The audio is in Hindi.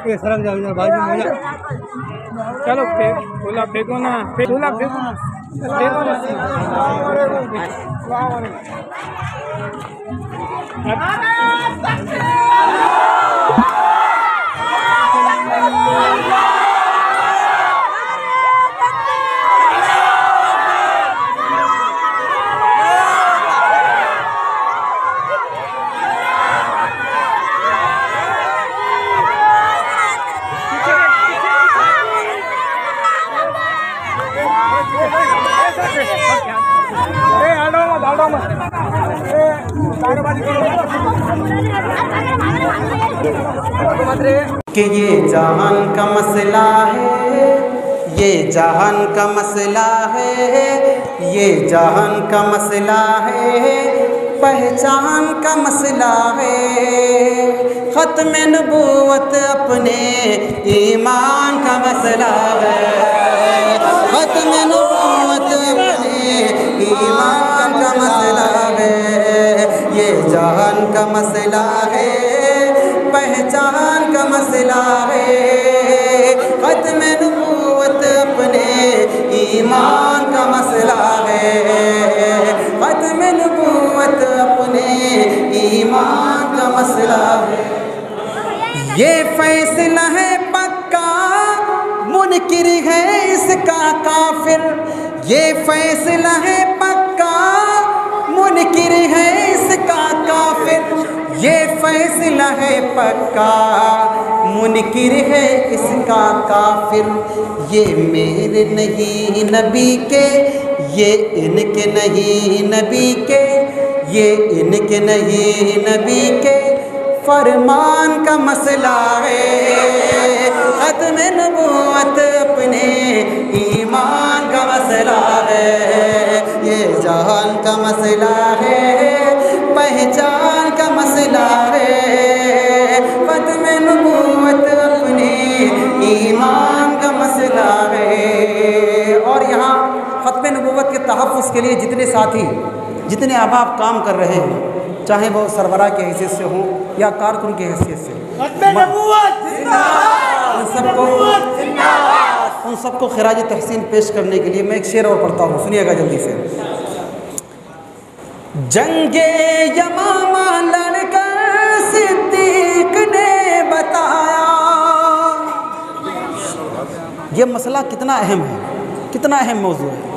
ये सरक जाओ इधर बाजू में। चलो फूला फेंको ना, फूला फेंको ना, फेंको ना। कि ये जहान का मसला है, ये जहान का मसला है, ये जहान का मसला है, पहचान का मसला है। ख़त्म नबूवत अपने ईमान का मसला है, ख़त्म नबूवत अपने ईमान का मसला है। ये जहान का मसला है, पहचान का मसला है। ख़त्म नबूवत अपने ईमान का मसला है, ख़त्म नबूवत अपने ईमान का मसला है। ये फैसला है पक्का, मुनकिर है इसका काफिर। ये फैसला है पक्का, मुनकिर है इसका काफिर। ये फैसला है पक्का, मुनकिर है इसका काफिर। ये मेरे नहीं नबी के, ये इनके नहीं नबी के, ये इनके नहीं नबी के फरमान का मसला है। ख़त्म नबूवत अपने ईमान का मसला है। ये जहान का मसला है, पहचान का मसला है। ख़त्म नबूवत अपने ईमान का मसला है। और यहाँ ख़त्म नबूवत के तहफ़्फ़ुज़ के लिए जितने साथी, जितने अहबाब काम कर रहे हैं, चाहे वो सरबराह की हैसियत से हों या कारकुन की हैसियत से, उन सबको खिराज तहसीन पेश करने के लिए मैं एक शेर और पढ़ता हूँ, सुनिएगा जल्दी से। जंगे यमामा लड़कर सिद्दीक ने बताया। ये मसला कितना अहम है, कितना अहम मौजू है।